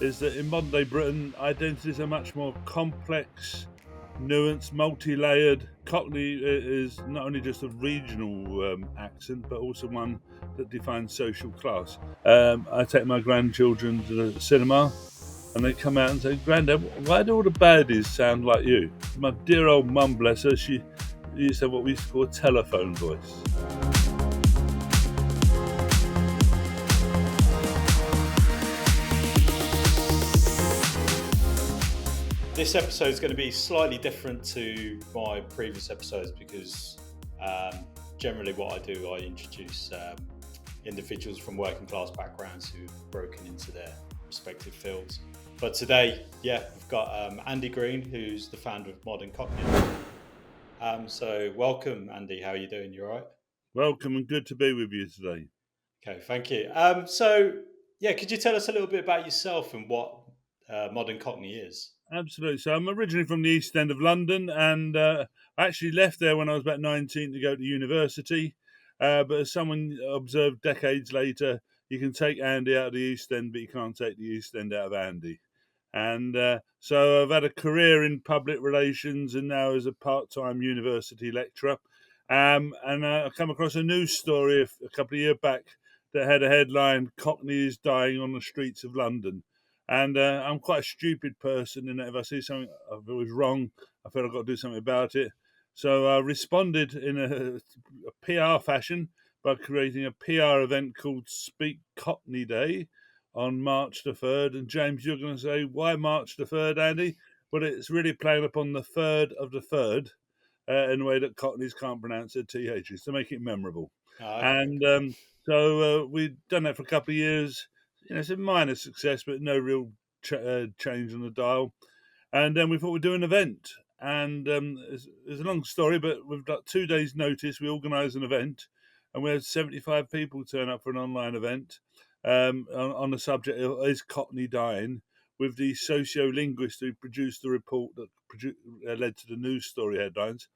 is that in modern day Britain, identities are much more complex, nuanced, multi-layered. Cockney is not only just a regional accent, but also one that defines social class. I take my grandchildren to the cinema, and they come out and say, "Grandad, why do all the baddies sound like you?" My dear old mum, bless her, she used to have what we used to call a telephone voice. This episode is going to be slightly different to my previous episodes because generally what I do, I introduce individuals from working class backgrounds who've broken into their respective fields. But today, we've got Andy Green, who's the founder of Modern Cockney. So welcome, Andy. How are you doing? You all right? Welcome and good to be with you today. Okay, thank you. Could you tell us a little bit about yourself and what Modern Cockney is? Absolutely. So I'm originally from the East End of London, and I actually left there when I was about 19 to go to university. But as someone observed decades later, you can take Andy out of the East End, but you can't take the East End out of Andy. And so I've had a career in public relations and now as a part-time university lecturer. And I come across a news story a couple of years back that had a headline, "Cockney is dying on the streets of London." And I'm quite a stupid person, and if I see something I've always wrong, I feel I've got to do something about it. So I responded in a PR fashion by creating a PR event called Speak Cockney Day on March the 3rd. And James, you're going to say, why March the 3rd, Andy? Well, it's really playing upon the 3rd of the 3rd in a way that Cockneys can't pronounce their THs to make it memorable. And so we've done that for a couple of years. It's a minor success, but no real change on the dial. And then we thought we'd do an event. And it's a long story, but we've got 2 days' notice. We organised an event, and we had 75 people turn up for an online event on the subject of is Cockney dying, with the sociolinguist who produced the report that led to the news story headlines.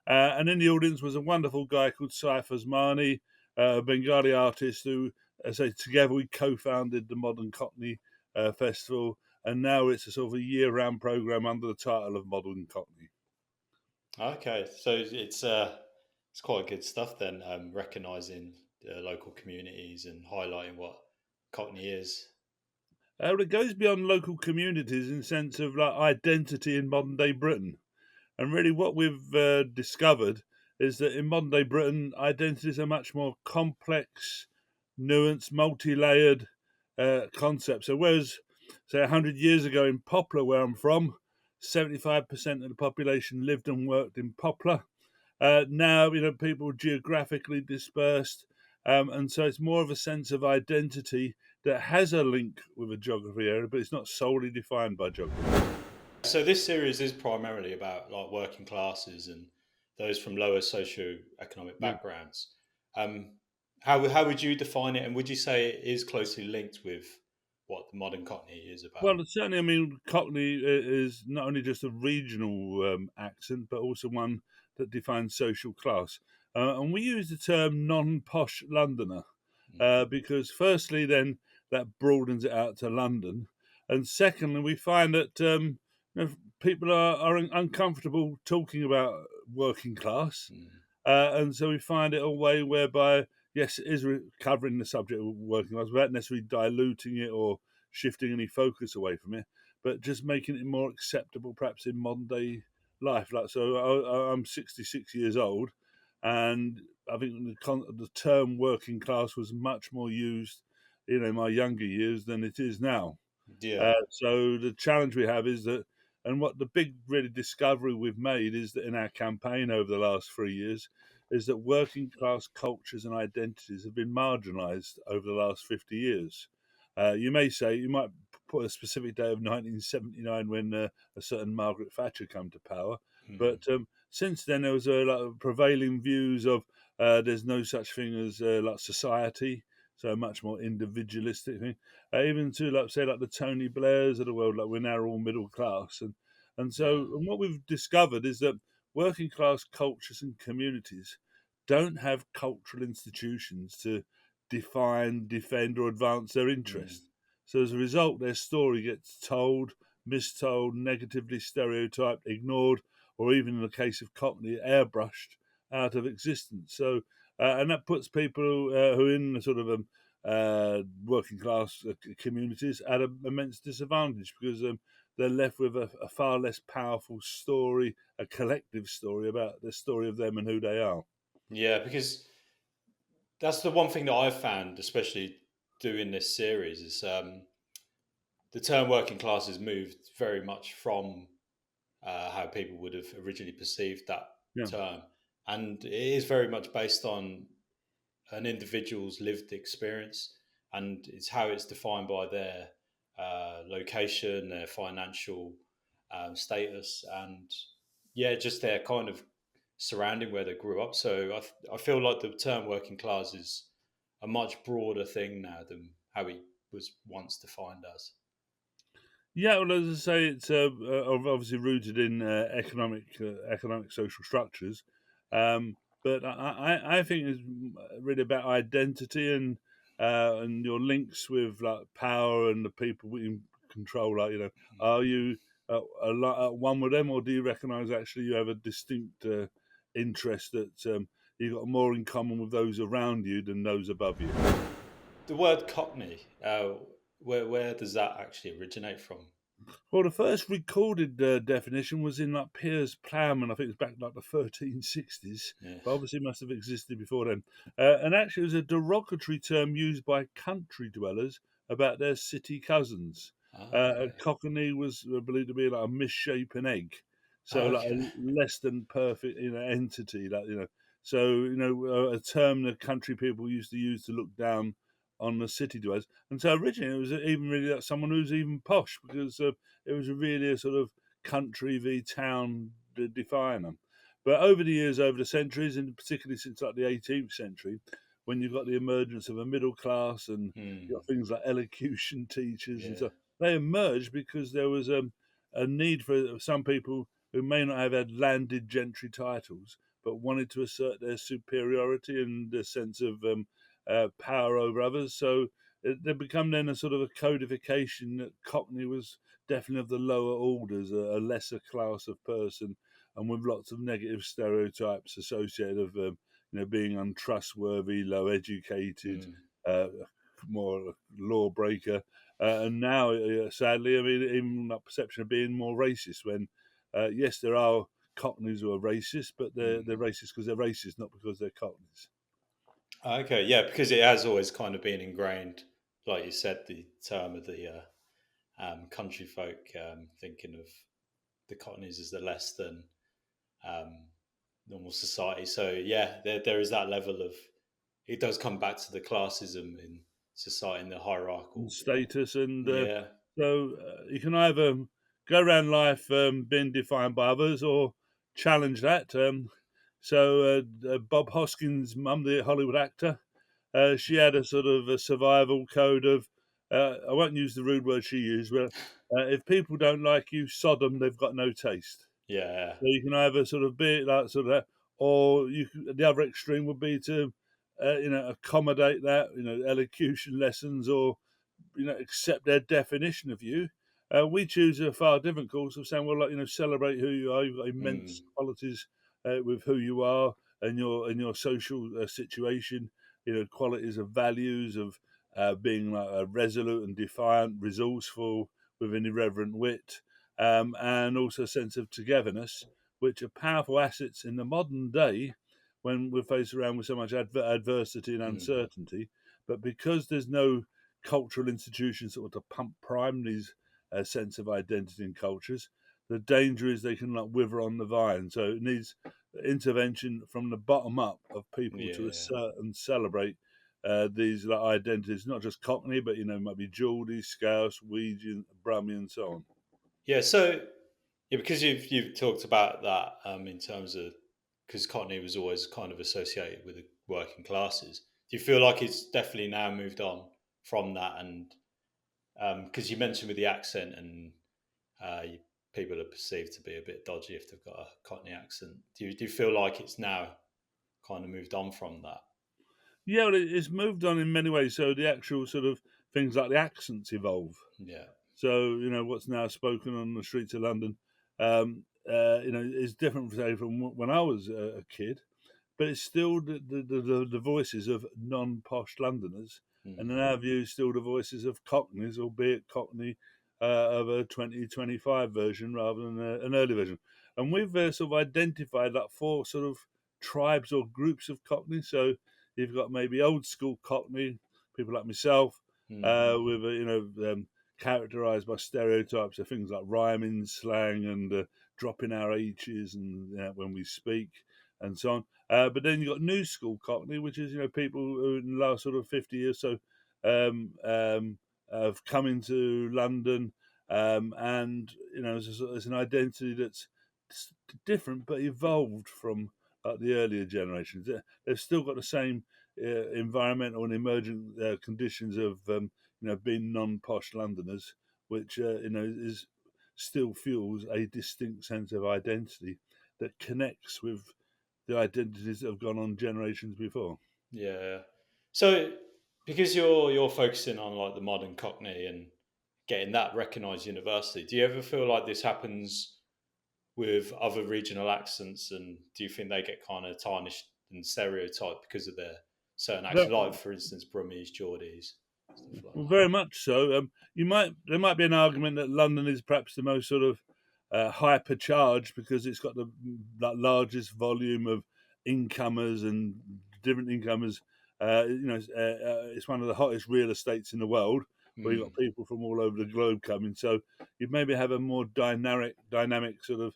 And in the audience was a wonderful guy called Saif Osmani, a Bengali artist who, as I say, together we co-founded the Modern Cockney Festival, and now it's a sort of a year-round program under the title of Modern Cockney. Okay, so it's quite good stuff then, recognising the local communities and highlighting what Cockney is. It goes beyond local communities in the sense of like identity in modern day Britain. And really, what we've discovered is that in modern day Britain, identities are much more complex, nuanced, multi-layered concepts. So whereas, say, 100 years ago in Poplar, where I'm from, 75% of the population lived and worked in Poplar. Now, people are geographically dispersed, and so it's more of a sense of identity that has a link with a geography area, but it's not solely defined by geography. So this series is primarily about like working classes and those from lower socio-economic Yeah. backgrounds. How would you define it, and would you say it is closely linked with what the Modern Cockney is about? Well, certainly, Cockney is not only just a regional accent, but also one that defines social class. And we use the term non-posh Londoner because, firstly, then that broadens it out to London. And secondly, we find that people are uncomfortable talking about working class. And so we find it a way whereby, yes, it is covering the subject of working class without necessarily diluting it or shifting any focus away from it, but just making it more acceptable, perhaps in modern day life. Like, so I'm 66 years old, and I think the term working class was much more used, in my younger years than it is now. Yeah. So the challenge we have is that, and what the big really discovery we've made is that in our campaign over the last 3 years, is that working class cultures and identities have been marginalised over the last 50 years. You might put a specific day of 1979 when a certain Margaret Thatcher came to power, but since then there was prevailing views of there's no such thing as like society, so a much more individualistic thing. Even to like the Tony Blairs of the world, like we're now all middle class, and what we've discovered is that working class cultures and communities don't have cultural institutions to define, defend, or advance their interests. So as a result, their story gets told, mistold, negatively stereotyped, ignored, or even in the case of Cockney, airbrushed out of existence. So, and that puts people who are in the sort of working class communities at an immense disadvantage, because they're left with a far less powerful story, a collective story about the story of them and who they are. Yeah, because that's the one thing that I've found, especially doing this series, is the term working class has moved very much from how people would have originally perceived that Yeah. term. And it is very much based on an individual's lived experience, and it's how it's defined by their location, their financial status, and yeah, just their kind of surrounding where they grew up. So I feel like the term working class is a much broader thing now than how it was once defined as. Yeah, well, as I say, it's obviously rooted in economic social structures, but I think it's really about identity and your links with like power and the people we control. Like, are you at one with them, or do you recognise actually you have a distinct interest that you've got more in common with those around you than those above you? The word Cockney, where does that actually originate from? Well, the first recorded definition was in like Piers Plowman. I think it was back in like the 1360s, Yeah. but obviously must have existed before then. And actually, it was a derogatory term used by country dwellers about their city cousins. Ah, A okay. cockney was believed to be like a misshapen egg, so like Okay. a less than perfect entity. Like so a term the country people used to use to look down on the city dwellers. And so originally, it was even really like someone who's even posh, because it was really a sort of country v town definer. But over the years, over the centuries, and particularly since like the 18th century, when you've got the emergence of a middle class and you've Hmm. got things like elocution teachers and Yeah. so, they emerged because there was a need for some people who may not have had landed gentry titles but wanted to assert their superiority and their sense of power over others. So there become then a sort of a codification that Cockney was definitely of the lower orders, a lesser class of person, and with lots of negative stereotypes associated of being untrustworthy, low educated, Hmm. uh, more lawbreaker, and now sadly, I mean, even that perception of being more racist. When yes, there are Cockneys who are racist, but they're Hmm. racist because they're racist, not because they're Cockneys. Okay, yeah, because it has always kind of been ingrained, like you said, the term of the country folk thinking of the Cockneys as the less than um, normal society. So yeah, there is that level of it does come back to the classism in society and the And hierarchical. status, and Yeah. so you can either go around life being defined by others or challenge that. Bob Hoskins' mum, the Hollywood actor, she had a sort of a survival code of, I won't use the rude word she used, but if people don't like you, sod 'em, they've got no taste. Yeah. So you can either sort of be like sort of that, or the other extreme would be to, accommodate that, elocution lessons, or accept their definition of you. We choose a far different course of saying, well, like, celebrate who you are. You've got immense Mm. qualities with who you are and your social situation. Qualities of values of being like resolute and defiant, resourceful, with an irreverent wit, and also a sense of togetherness, which are powerful assets in the modern day when we're faced around with so much adversity and Mm. uncertainty. But because there's no cultural institutions sort of to pump prime these sense of identity and cultures, the danger is they can like wither on the vine. So it needs intervention from the bottom up of people to Yeah. assert and celebrate these like identities, not just Cockney, but might be Geordie, Scouse, Weegian, Brummie, and so on. Yeah. So yeah, because you've talked about that in terms of because Cockney was always kind of associated with the working classes. Do you feel like it's definitely now moved on from that? And because you mentioned with the accent and people are perceived to be a bit dodgy if they've got a Cockney accent. Do you feel like it's now kind of moved on from that? Yeah, well, it's moved on in many ways. So the actual sort of things like the accents evolve. Yeah. So, what's now spoken on the streets of London, is different, say, from when I was a kid, but it's still the voices of non-posh Londoners, and in our view, still the voices of Cockneys, albeit Cockney of a 2025 version rather than an early version. And we've sort of identified like 4 sort of tribes or groups of Cockney. So you've got maybe old school Cockney, people like myself, with characterised by stereotypes of things like rhyming, slang, and dropping our H's and when we speak, and so on. But then you've got new school Cockney, which is people who in the last sort of 50 years so have come into London, and it's an identity that's different but evolved from the earlier generations. They've still got the same environmental and emergent conditions of being non-posh Londoners, which is still fuels a distinct sense of identity that connects with the identities that have gone on generations before. Yeah. So because you're focusing on like the modern Cockney and getting that recognised university, do you ever feel like this happens with other regional accents, and do you think they get kind of tarnished and stereotyped because of their certain accents, like for instance Brummese, Geordies, stuff like Well, that? very much so. There might be an argument that London is perhaps the most sort of hypercharged because it's got the largest volume of incomers and different incomers. It's one of the hottest real estates in the world, where you've got people from all over the globe coming. So you maybe have a more dynamic sort of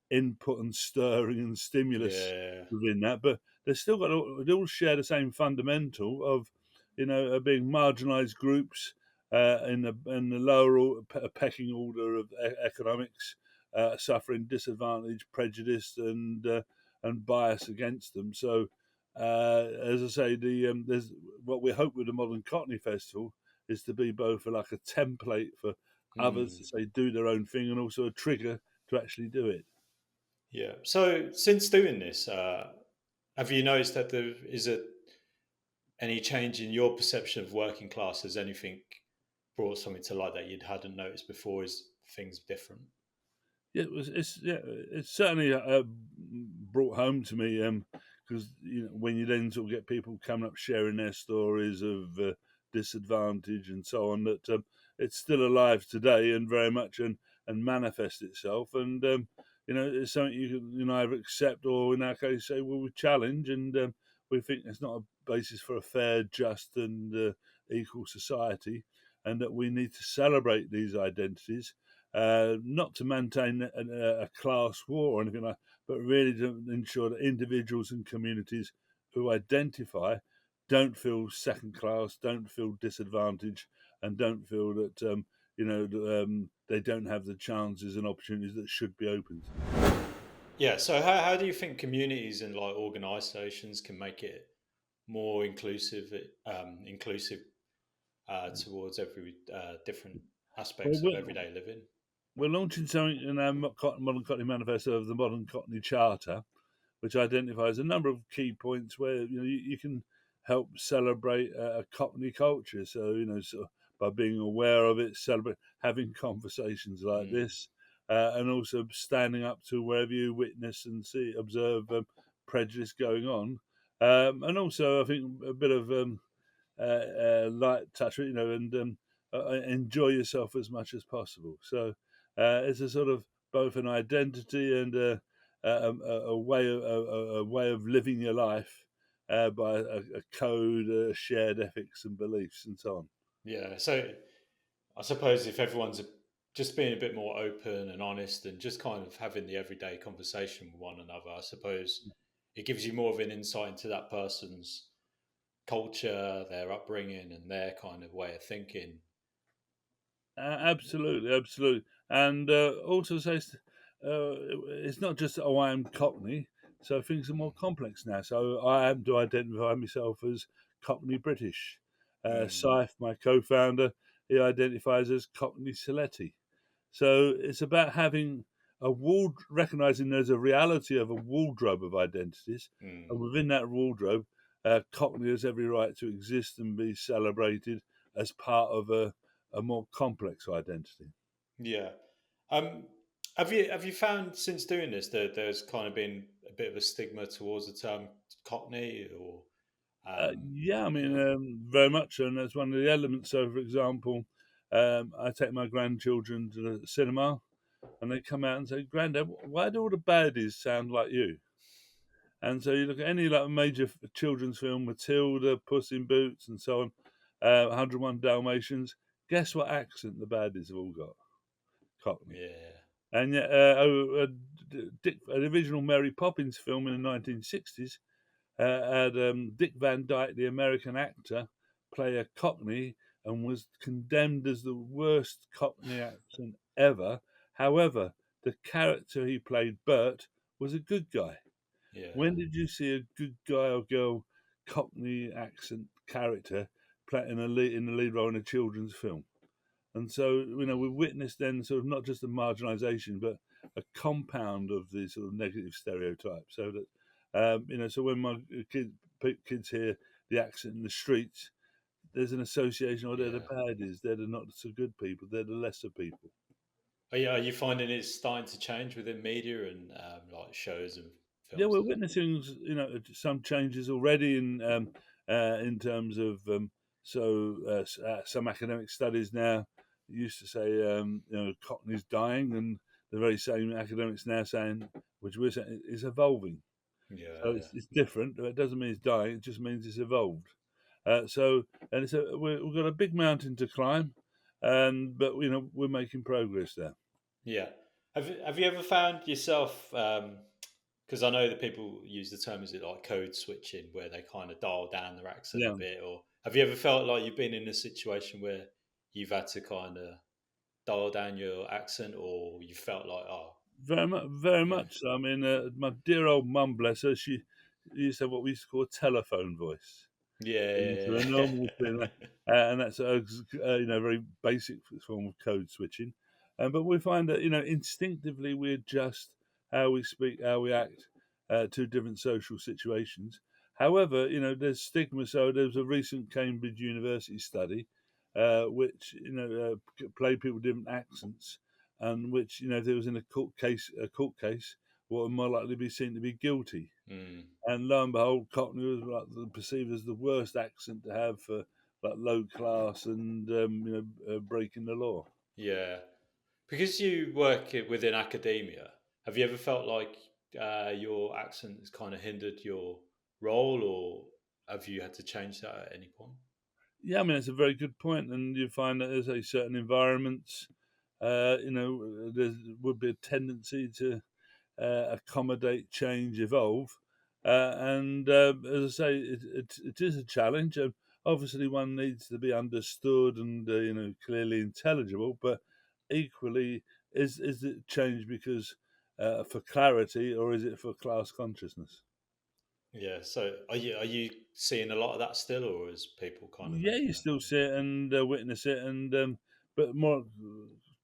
input and stirring and stimulus Yeah. within that. But they all share the same fundamental of being marginalised groups in the lower pecking order of economics, suffering disadvantage, prejudice, and bias against them. So, as I say, there's what we hope with the Modern Cockney Festival is to be both like a template for others to say do their own thing, and also a trigger to actually do it. Yeah. So since doing this, have you noticed that there is any change in your perception of working class? Has anything brought something to light that you hadn't noticed before? Is things different? Yeah, it's certainly brought home to me because when you then sort of get people coming up sharing their stories of disadvantage and so on, that it's still alive today and very much and manifests itself, and it's something you can either accept or in our case say, well, we challenge, and we think it's not a basis for a fair, just, and equal society, and that we need to celebrate these identities, not to maintain a class war or anything like that, but really to ensure that individuals and communities who identify don't feel second class, don't feel disadvantaged, and don't feel that they don't have the chances and opportunities that should be open to them. Yeah. So how do you think communities and like organisations can make it more inclusive towards every different Well, aspects of everyday living? we're launching something in our Modern Cockney Manifesto of the Modern Cockney Charter, which identifies a number of key points where you can help celebrate a Cockney culture. So sort of by being aware of it, celebrate, having conversations like this, and also standing up to wherever you witness and observe prejudice going on, and also I think a bit of light touch, and enjoy yourself as much as possible. So it's a sort of both an identity and a way of living your life by a code, shared ethics and beliefs, and so on. Yeah. So I suppose if everyone's just being a bit more open and honest and just kind of having the everyday conversation with one another, I suppose it gives you more of an insight into that person's culture, their upbringing, and their kind of way of thinking. Absolutely, absolutely, and also says it's not just I am Cockney, so things are more complex now. So I am to identify myself as Cockney British. Mm, Saif, my co-founder, he identifies as Cockney Seletti. So it's about having recognizing there's a reality of a wardrobe of identities, and mm, within that wardrobe, Cockney has every right to exist and be celebrated as part of a more complex identity. Yeah. Um, have you found since doing this that there's kind of been a bit of a stigma towards the term Cockney, or Yeah, I mean, yeah, very much so, and that's one of the elements. So, for example, I take my grandchildren to the cinema, and they come out and say, "Granddad, why do all the baddies sound like you?" And so you look at any like major children's film, Matilda, Puss in Boots, and so on, 101 Dalmatians. Guess what accent the baddies have all got? Cockney. yeah, And yet, an original Mary Poppins film in the 1960s had Dick Van Dyke, the American actor, play a Cockney and was condemned as the worst Cockney accent ever. However, the character he played, Bert, was a good guy. yeah, When did you see a good guy or girl Cockney accent character playing in the lead role in a children's film? And so, we've witnessed then sort of not just a marginalisation, but a compound of these sort of negative stereotypes. So that, so when my kids hear the accent in the streets, there's an association, oh, they're the yeah. baddies, they're the not so good people, they're the lesser people. Are you finding it's starting to change within media and like shows and Yeah, films we're as well? witnessing, some changes already in terms of some academic studies now used to say Cockney's dying, and the very same academics now saying, which we're saying, is evolving. So Yeah, it's different. It doesn't mean it's dying. It just means it's evolved. So and we've got a big mountain to climb, and but we're making progress there. yeah. Have you ever found yourself? Because I know that people use the term, is it like code switching, where they kind of dial down their accent a Yeah. bit, or have you ever felt like you've been in a situation where you've had to kind of dial down your accent, or you felt like, oh, Very yeah, much so. I mean, my dear old mum, bless her, she used to have what we used to call a telephone voice. So yeah, a normal thing, and that's a very basic form of code switching. But we find that instinctively we adjust how we speak, how we act to different social situations. However, there's stigma. So there was a recent Cambridge University study, which played people with different accents, and which if there was in a court case, what would more likely be seen to be guilty. mm, And lo and behold, Cockney was like perceived as the worst accent to have for like low class and breaking the law. yeah. Because you work within academia, have you ever felt like your accent has kind of hindered your role, or have you had to change that at any point? Yeah, I mean it's a very good point, and you find that there's a certain environments, there would be a tendency to accommodate change, evolve, and as I say, it is a challenge. Obviously, one needs to be understood and clearly intelligible, but equally, is it change because for clarity, or is it for class consciousness? Yeah. So are you seeing a lot of that still, or is people kind of Yeah, making you that? still see it and witness it, and but more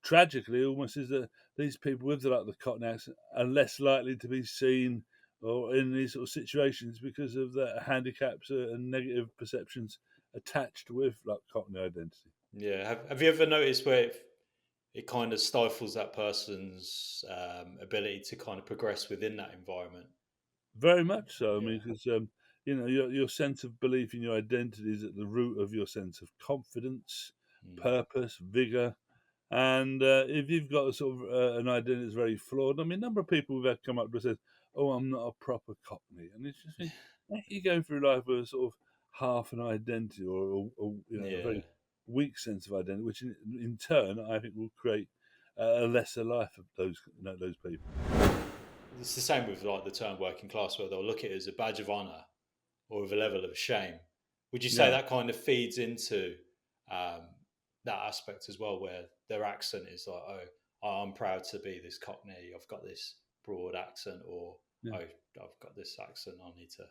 tragically, almost is that these people with the Cockney accent are less likely to be seen or in these sort of situations because of the handicaps and negative perceptions attached with like Cockney identity. Yeah. Have you ever noticed where it kind of stifles that person's ability to kind of progress within that environment? Very much so. I Yeah. mean, because your sense of belief in your identity is at the root of your sense of confidence, Mm. purpose, vigor. And if you've got a sort of an identity that's very flawed, I mean, a number of people have come up to say, "Oh, I'm not a proper Cockney," and it's just you go through life with a sort of half an identity or a Yeah. very weak sense of identity, which in turn I think will create a lesser life of those people. It's the same with like the term working class, where they'll look at it as a badge of honor or with a level of shame. Would you say Yeah. that kind of feeds into um, that aspect as well, where their accent is like, oh, I'm proud to be this Cockney, I've got this broad accent, or Yeah. oh, I've got this accent, I need to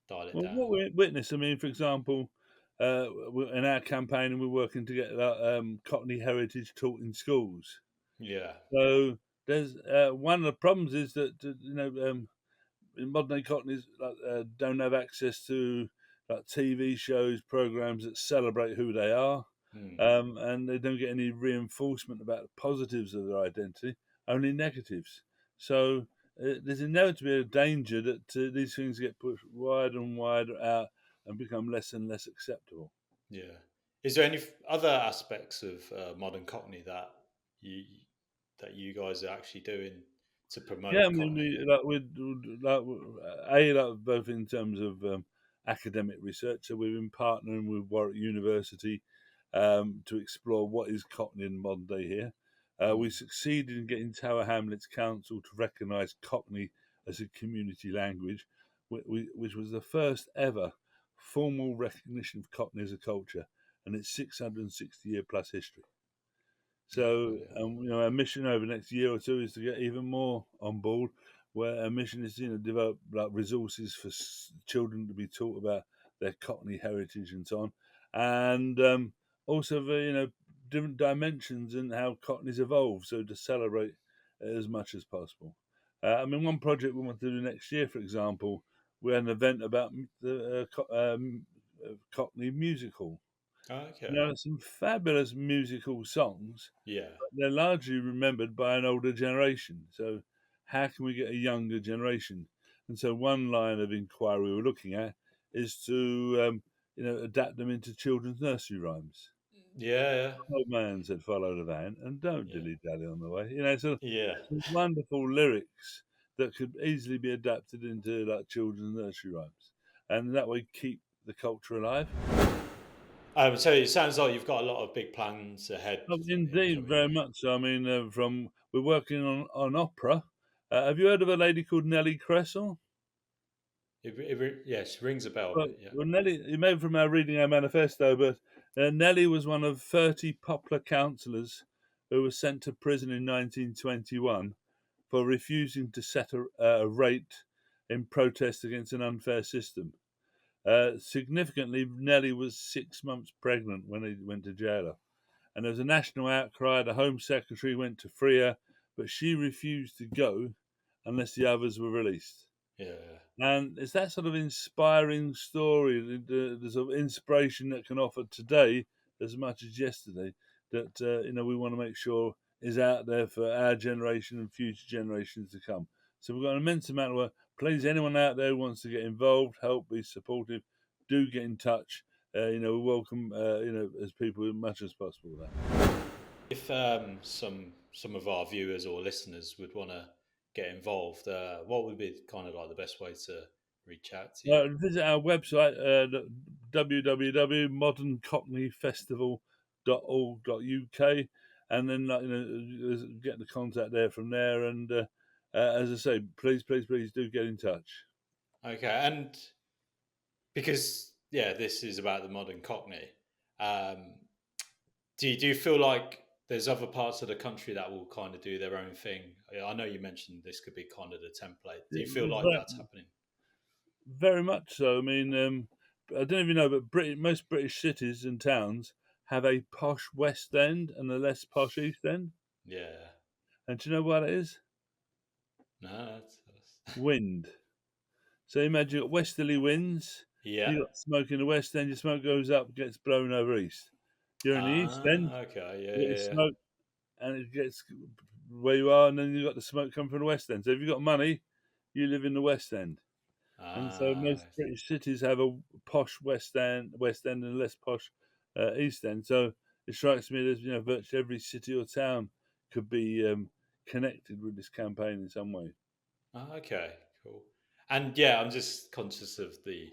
dial it Well, down. what we witness, I mean, for example, in our campaign, and we're working to get that Cockney heritage taught in schools. Yeah, So there's one of the problems is that in modern day Cockneys don't have access to like TV shows, programs that celebrate who they are. Mm. and they don't get any reinforcement about the positives of their identity, only negatives. So there's inevitably a danger that these things get pushed wider and wider out and become less and less acceptable. Yeah. Is there any other aspects of modern Cockney you that you guys are actually doing to Yeah, I promote mean, Cockney? we like like both in terms of academic research. So we've been partnering with Warwick University to explore what is Cockney in modern day here. We Mm. succeeded in getting Tower Hamlets Council to recognise Cockney as a community language, which was the first ever formal recognition of Cockney as a culture and its 660-year plus history. Oh, So, bloody hell. our mission over the next year or two is to get even more on board. Where our mission is, develop like resources for children to be taught about their Cockney heritage and so on, and also the different dimensions and how Cockney's evolved. So to celebrate it as much as possible. I mean, one project we want to do next year, for example, we had an event about the Cockney musical. Okay. Some fabulous musical songs. Yeah. They're largely remembered by an older generation. So, how can we get a younger generation? And so, one line of inquiry we're looking at is to, adapt them into children's nursery rhymes. Yeah. Old man said, "Follow the van," and don't Yeah. dilly dally on the way. So Yeah. some wonderful lyrics that could easily be adapted into like children's nursery rhymes, and that way keep the culture alive. So it sounds like you've got a lot of big plans ahead Oh, in indeed, coming very year. much so. I mean, we're working on opera. Have you heard of a lady called Nellie Cressel? Yes, rings a bell a Well, bit. Yeah. well, Nellie, you may from our reading our manifesto, but Nellie was one of 30 popular councillors who was sent to prison in 1921 for refusing to set a rate in protest against an unfair system. Significantly, Nellie was 6 months pregnant when he went to jail. And there was a national outcry. The Home Secretary went to free her, but she refused to go unless the others were released. Yeah. And it's that sort of inspiring story, the sort of inspiration that can offer today as much as yesterday, that we want to make sure is out there for our generation and future generations to come. So we've got an immense amount of work. Please, anyone out there who wants to get involved, help, be supportive, do get in touch. We welcome as people as much as possible. With that. If some of our viewers or listeners would want to get involved, what would be kind of like the best way to reach out to you? Visit our website, www.moderncockneyfestival.org.uk, and then get the contact there from there. And as I say, please, please, please do get in touch. Okay, and because this is about the modern Cockney. Um, do you feel like there's other parts of the country that will kind of do their own thing? I know you mentioned this could be kind of the template. Do Yeah, you feel like very, that's happening? very much so. I mean, I don't know if you know, but most British cities and towns have a posh West End and a less posh East End. Yeah. And do you know what it is? No, that's Wind. So imagine you've got westerly winds, yeah. you got smoke in the west end, your smoke goes up, gets blown over east. You're in the east end, Ah, okay. you get your Yeah, smoke and it gets where you are, and then you've got the smoke coming from the west end. So if you've got money, you live in the west end. yeah. And so most Ah, British cities have a posh west end and a less posh east end. So it strikes me that virtually every city or town could be connected with this campaign in some way. okay, cool. And yeah, I'm just conscious of the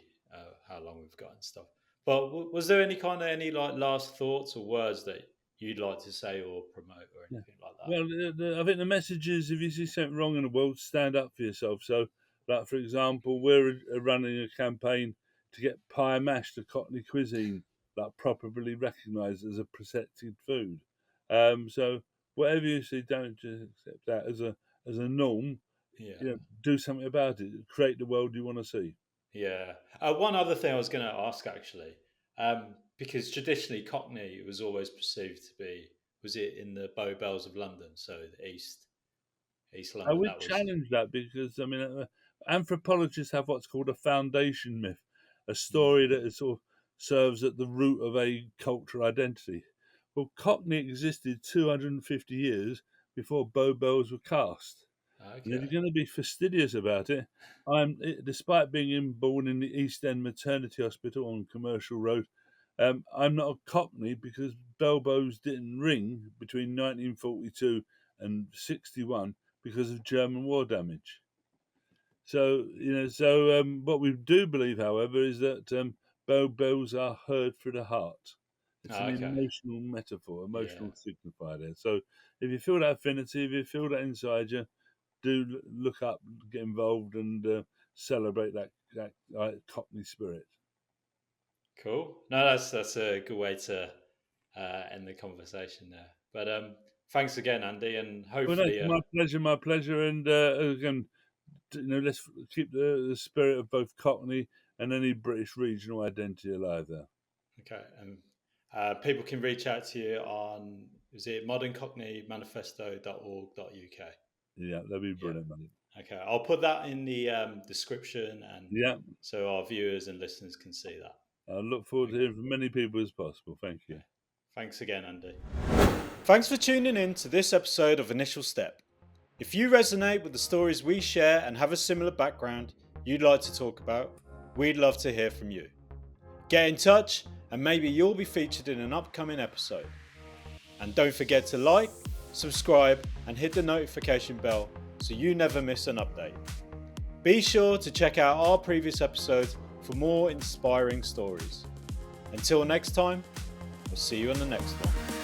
how long we've got and stuff. But was there any like last thoughts or words that you'd like to say or promote or Yeah. anything like that? Well, I think the message is if you see something wrong in the world, stand up for yourself. So, like for example, we're running a campaign to get pie mash, the Cockney cuisine, like properly recognised as a protected food. So whatever you see, don't just accept that as a norm. Yeah. Do something about it. Create the world you want to see. Yeah. One other thing I was going to ask actually, because traditionally Cockney was always perceived to be, was it in the Bow Bells of London, so the East I London? would That was challenge that because anthropologists have what's called a foundation myth, a mm, story that is sort of serves at the root of a cultural identity. Well, Cockney existed 250 years before Bow Bells were cast. And if Okay. you're going to be fastidious about it, despite being born in the East End Maternity Hospital on Commercial Road, I'm not a Cockney because bell bows didn't ring between 1942 and 61 because of German war damage. So, what we do believe, however, is that bell bells are heard through the heart. It's an Okay. emotional metaphor, Yeah. emotional signifier there. So, if you feel that affinity, if you feel that inside you, do look up, get involved, and celebrate that Cockney spirit. Cool. No, that's a good way to end the conversation there. But thanks again, Andy, and Well, no, hopefully, my pleasure, and again, let's keep the spirit of both Cockney and any British regional identity alive there. okay. People can reach out to you on, is it moderncockneymanifesto.org.uk? Yeah, that'd be Yeah. brilliant, mate. Okay. I'll put that in the description, and Yeah, so our viewers and listeners can see that. I look forward to Okay. hearing from many people as possible. Thank you. Okay. Thanks again, Andy. Thanks for tuning in to this episode of Initial Step. If you resonate with the stories we share and have a similar background you'd like to talk about, we'd love to hear from you. Get in touch and maybe you'll be featured in an upcoming episode. And don't forget to like, subscribe and hit the notification bell so you never miss an update. Be sure to check out our previous episodes for more inspiring stories. Until next time, we'll see you on the next one.